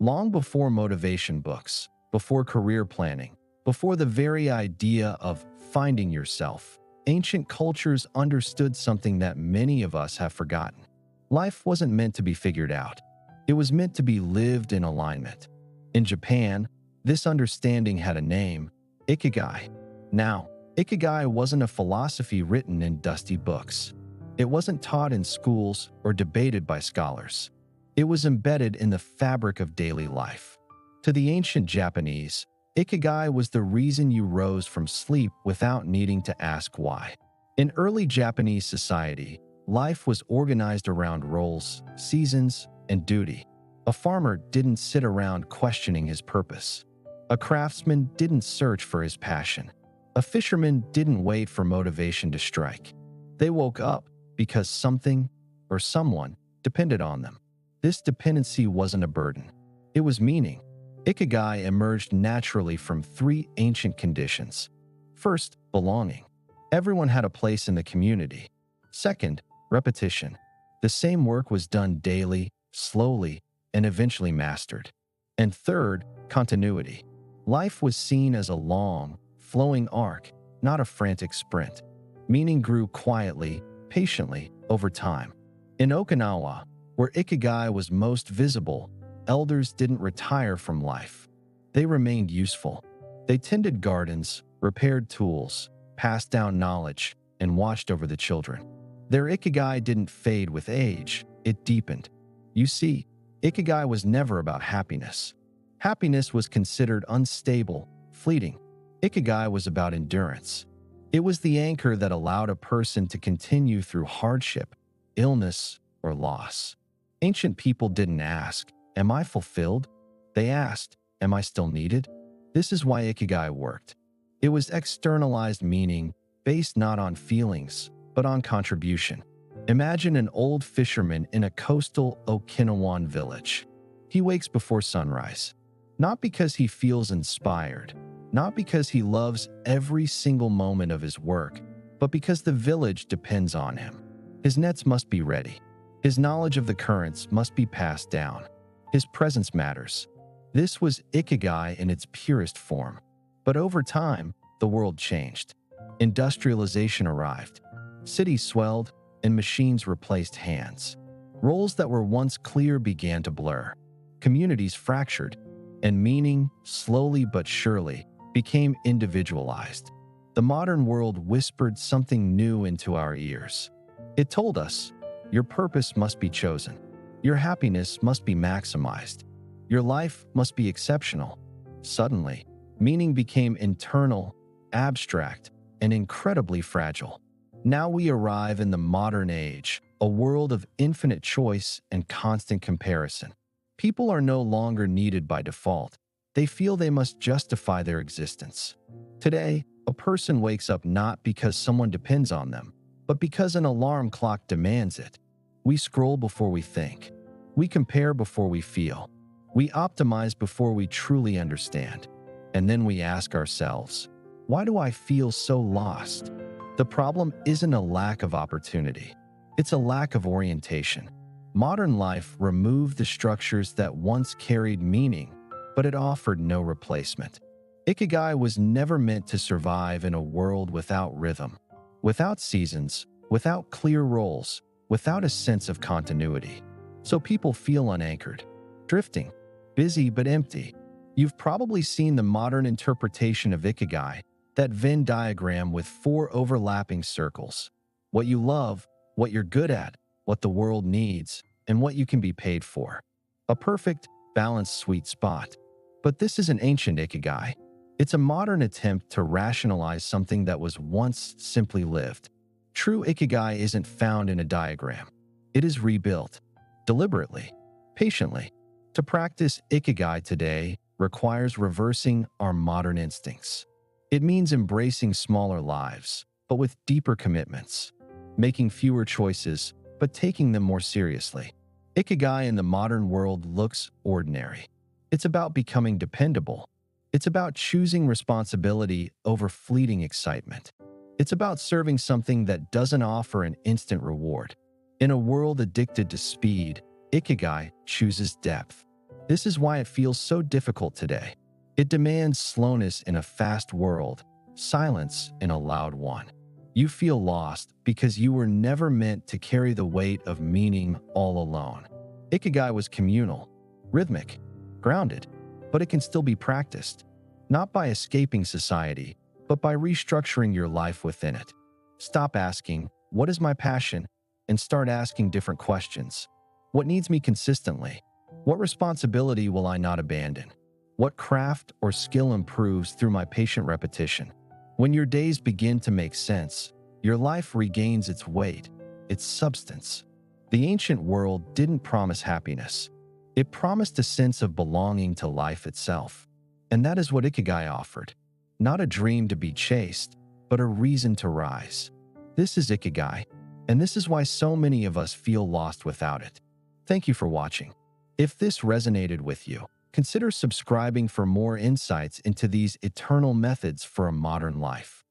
Long before motivation books, before career planning, before the very idea of finding yourself, ancient cultures understood something that many of us have forgotten. Life wasn't meant to be figured out. It was meant to be lived in alignment. In Japan, this understanding had a name, Ikigai. Now, Ikigai wasn't a philosophy written in dusty books. It wasn't taught in schools or debated by scholars. It was embedded in the fabric of daily life. To the ancient Japanese, Ikigai was the reason you rose from sleep without needing to ask why. In early Japanese society, life was organized around roles, seasons, and duty. A farmer didn't sit around questioning his purpose. A craftsman didn't search for his passion. A fisherman didn't wait for motivation to strike. They woke up because something or someone depended on them. This dependency wasn't a burden. It was meaning. Ikigai emerged naturally from three ancient conditions. First, belonging. Everyone had a place in the community. Second, repetition. The same work was done daily, slowly, and eventually mastered. And third, continuity. Life was seen as a long, flowing arc, not a frantic sprint. Meaning grew quietly, patiently, over time. In Okinawa, where Ikigai was most visible, elders didn't retire from life. They remained useful. They tended gardens, repaired tools, passed down knowledge, and watched over the children. Their Ikigai didn't fade with age, it deepened. You see, Ikigai was never about happiness. Happiness was considered unstable, fleeting. Ikigai was about endurance. It was the anchor that allowed a person to continue through hardship, illness, or loss. Ancient people didn't ask, "Am I fulfilled?" They asked, "Am I still needed?" This is why Ikigai worked. It was externalized meaning, based not on feelings, but on contribution. Imagine an old fisherman in a coastal Okinawan village. He wakes before sunrise, not because he feels inspired, not because he loves every single moment of his work, but because the village depends on him. His nets must be ready. His knowledge of the currents must be passed down. His presence matters. This was Ikigai in its purest form. But over time, the world changed. Industrialization arrived. Cities swelled, and machines replaced hands. Roles that were once clear began to blur. Communities fractured, and meaning, slowly but surely, became individualized. The modern world whispered something new into our ears. It told us, your purpose must be chosen. Your happiness must be maximized. Your life must be exceptional. Suddenly, meaning became internal, abstract, and incredibly fragile. Now we arrive in the modern age, a world of infinite choice and constant comparison. People are no longer needed by default. They feel they must justify their existence. Today, a person wakes up not because someone depends on them, but because an alarm clock demands it. We scroll before we think. We compare before we feel. We optimize before we truly understand. And then we ask ourselves, why do I feel so lost? The problem isn't a lack of opportunity. It's a lack of orientation. Modern life removed the structures that once carried meaning, but it offered no replacement. Ikigai was never meant to survive in a world without rhythm, without seasons, without clear roles, without a sense of continuity. So people feel unanchored, drifting, busy but empty. You've probably seen the modern interpretation of Ikigai, that Venn diagram with 4 overlapping circles. What you love, what you're good at, what the world needs, and what you can be paid for. A perfect, balanced sweet spot. But this is an ancient Ikigai. It's a modern attempt to rationalize something that was once simply lived. True Ikigai isn't found in a diagram. It is rebuilt, deliberately, patiently. To practice Ikigai today requires reversing our modern instincts. It means embracing smaller lives, but with deeper commitments, making fewer choices, but taking them more seriously. Ikigai in the modern world looks ordinary. It's about becoming dependable. It's about choosing responsibility over fleeting excitement. It's about serving something that doesn't offer an instant reward. In a world addicted to speed, Ikigai chooses depth. This is why it feels so difficult today. It demands slowness in a fast world, silence in a loud one. You feel lost because you were never meant to carry the weight of meaning all alone. Ikigai was communal, rhythmic, grounded, but it can still be practiced, not by escaping society, but by restructuring your life within it. Stop asking, "What is my passion?" and start asking different questions. What needs me consistently? What responsibility will I not abandon? What craft or skill improves through my patient repetition? When your days begin to make sense, your life regains its weight, its substance. The ancient world didn't promise happiness. It promised a sense of belonging to life itself. And that is what Ikigai offered. Not a dream to be chased, but a reason to rise. This is Ikigai, and this is why so many of us feel lost without it. Thank you for watching. If this resonated with you, consider subscribing for more insights into these eternal methods for a modern life.